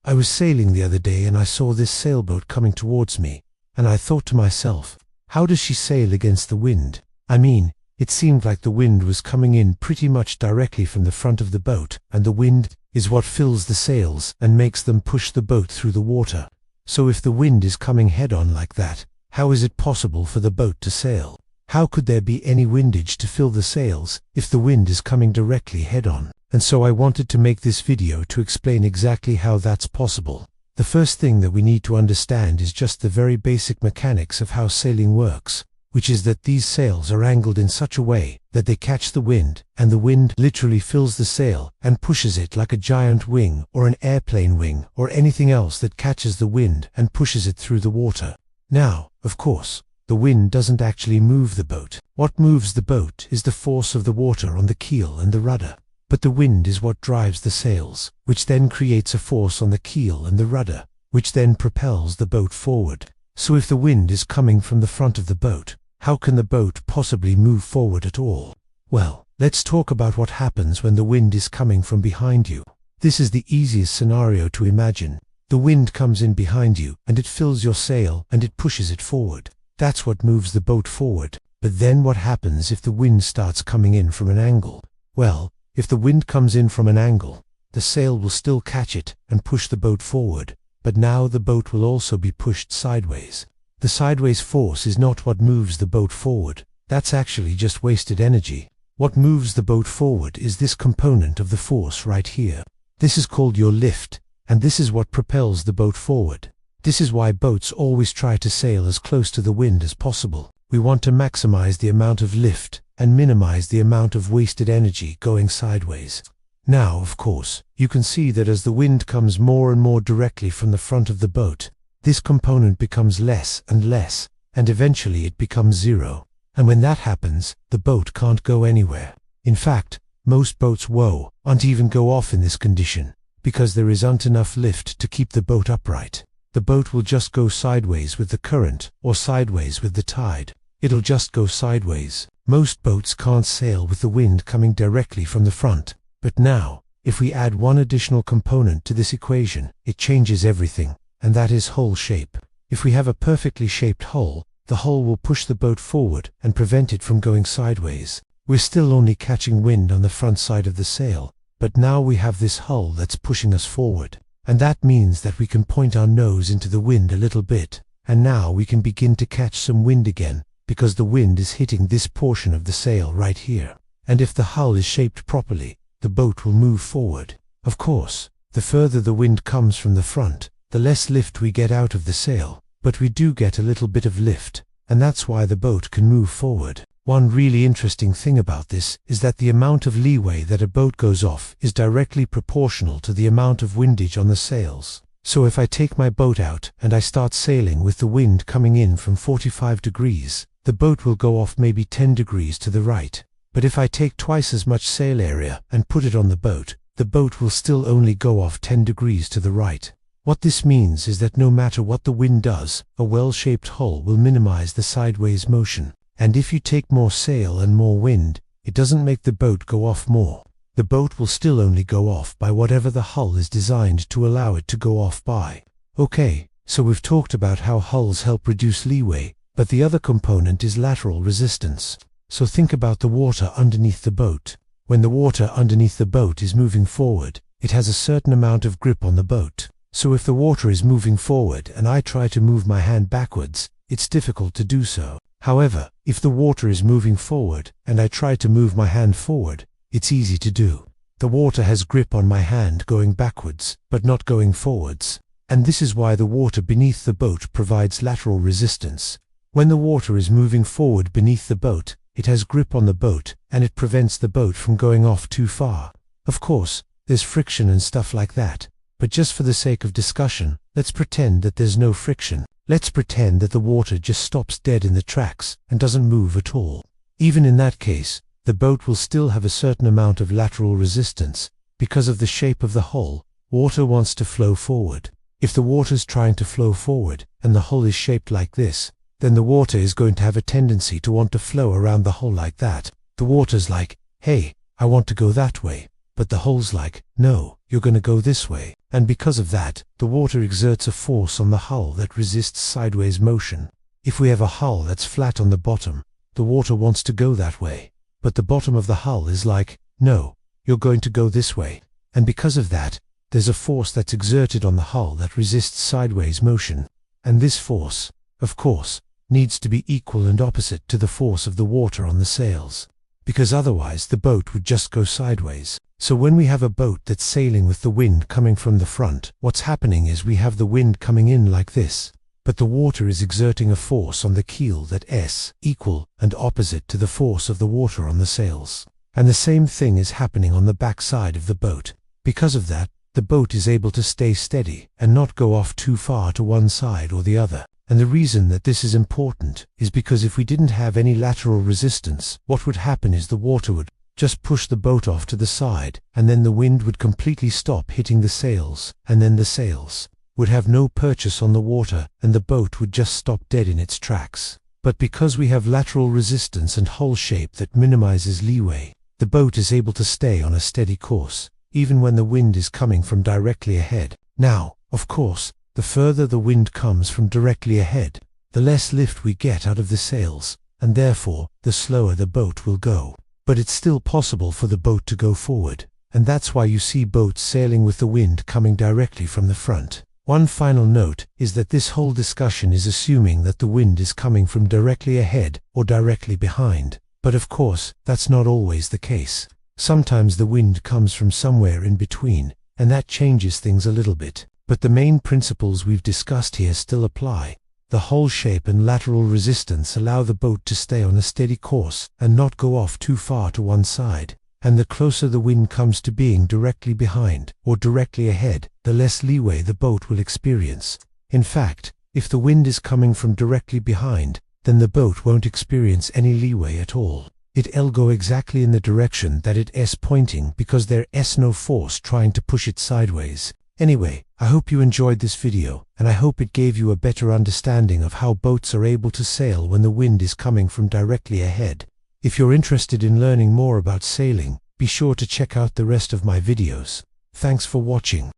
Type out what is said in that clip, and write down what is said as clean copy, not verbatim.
I was sailing the other day and I saw this sailboat coming towards me, and I thought to myself, how does she sail against the wind? I mean, it seemed like the wind was coming in pretty much directly from the front of the boat, and the wind is what fills the sails and makes them push the boat through the water. So if the wind is coming head-on like that, how is it possible for the boat to sail? How could there be any windage to fill the sails if the wind is coming directly head-on? And so I wanted to make this video to explain exactly how that's possible. The first thing that we need to understand is just the very basic mechanics of how sailing works, which is that these sails are angled in such a way that they catch the wind, and the wind literally fills the sail and pushes it like a giant wing or an airplane wing or anything else that catches the wind and pushes it through the water. Now, of course, the wind doesn't actually move the boat. What moves the boat is the force of the water on the keel and the rudder. But the wind is what drives the sails, which then creates a force on the keel and the rudder, which then propels the boat forward. So if the wind is coming from the front of the boat, how can the boat possibly move forward at all? Well, let's talk about what happens when the wind is coming from behind you. This is the easiest scenario to imagine. The wind comes in behind you and it fills your sail and it pushes it forward. That's what moves the boat forward. But then what happens if the wind starts coming in from an angle? Well, if the wind comes in from an angle, the sail will still catch it and push the boat forward, but now the boat will also be pushed sideways. The sideways force is not what moves the boat forward. That's actually just wasted energy. What moves the boat forward is this component of the force right here. This is called your lift, and this is what propels the boat forward. This is why boats always try to sail as close to the wind as possible. We want to maximize the amount of lift and minimize the amount of wasted energy going sideways. Now, of course, you can see that as the wind comes more and more directly from the front of the boat, this component becomes less and less, and eventually it becomes zero. And when that happens, the boat can't go anywhere. In fact, most boats won't even go off in this condition, because there isn't enough lift to keep the boat upright. The boat will just go sideways with the current, or sideways with the tide. It'll just go sideways. Most boats can't sail with the wind coming directly from the front. But now, if we add one additional component to this equation, it changes everything, and that is hull shape. If we have a perfectly shaped hull, the hull will push the boat forward and prevent it from going sideways. We're still only catching wind on the front side of the sail, but now we have this hull that's pushing us forward. And that means that we can point our nose into the wind a little bit, and now we can begin to catch some wind again, because the wind is hitting this portion of the sail right here. And if the hull is shaped properly, the boat will move forward. Of course, the further the wind comes from the front, the less lift we get out of the sail, but we do get a little bit of lift, and that's why the boat can move forward. One really interesting thing about this is that the amount of leeway that a boat goes off is directly proportional to the amount of windage on the sails. So if I take my boat out and I start sailing with the wind coming in from 45 degrees, the boat will go off maybe 10 degrees to the right. But if I take twice as much sail area and put it on the boat will still only go off 10 degrees to the right. What this means is that no matter what the wind does, a well-shaped hull will minimize the sideways motion. And if you take more sail and more wind, it doesn't make the boat go off more. The boat will still only go off by whatever the hull is designed to allow it to go off by. Okay, so we've talked about how hulls help reduce leeway, but the other component is lateral resistance. So think about the water underneath the boat. When the water underneath the boat is moving forward, it has a certain amount of grip on the boat. So if the water is moving forward and I try to move my hand backwards, it's difficult to do so. However, if the water is moving forward and I try to move my hand forward, it's easy to do. The water has grip on my hand going backwards, but not going forwards. And this is why the water beneath the boat provides lateral resistance. When the water is moving forward beneath the boat, it has grip on the boat, and it prevents the boat from going off too far. Of course, there's friction and stuff like that, but just for the sake of discussion, let's pretend that there's no friction. Let's pretend that the water just stops dead in the tracks and doesn't move at all. Even in that case, the boat will still have a certain amount of lateral resistance. Because of the shape of the hull, water wants to flow forward. If the water's trying to flow forward and the hull is shaped like this, then the water is going to have a tendency to want to flow around the hull like that. The water's like, hey, I want to go that way. but the hull's like, no, you're going to go this way. And because of that, the water exerts a force on the hull that resists sideways motion. If we have a hull that's flat on the bottom, the water wants to go that way, but the bottom of the hull is like, no, you're going to go this way. And because of that, there's a force that's exerted on the hull that resists sideways motion. And this force, of course, needs to be equal and opposite to the force of the water on the sails, because otherwise the boat would just go sideways. So when we have a boat that's sailing with the wind coming from the front, what's happening is we have the wind coming in like this, but the water is exerting a force on the keel that's equal and opposite to the force of the water on the sails. And the same thing is happening on the back side of the boat. Because of that, the boat is able to stay steady and not go off too far to one side or the other. And the reason that this is important is because if we didn't have any lateral resistance, what would happen is the water would just push the boat off to the side, and then the wind would completely stop hitting the sails, and then the sails would have no purchase on the water, and the boat would just stop dead in its tracks. But because we have lateral resistance and hull shape that minimizes leeway, the boat is able to stay on a steady course, even when the wind is coming from directly ahead. Now, of course, the further the wind comes from directly ahead, the less lift we get out of the sails, and therefore, the slower the boat will go. But it's still possible for the boat to go forward, and that's why you see boats sailing with the wind coming directly from the front. One final note is that this whole discussion is assuming that the wind is coming from directly ahead or directly behind. But of course, that's not always the case. Sometimes the wind comes from somewhere in between, and that changes things a little bit. But the main principles we've discussed here still apply. The hull shape and lateral resistance allow the boat to stay on a steady course and not go off too far to one side. And the closer the wind comes to being directly behind or directly ahead, the less leeway the boat will experience. In fact, if the wind is coming from directly behind, then the boat won't experience any leeway at all. It'll go exactly in the direction that it's pointing because there's no force trying to push it sideways. Anyway, I hope you enjoyed this video, and I hope it gave you a better understanding of how boats are able to sail when the wind is coming from directly ahead. If you're interested in learning more about sailing, be sure to check out the rest of my videos. Thanks for watching.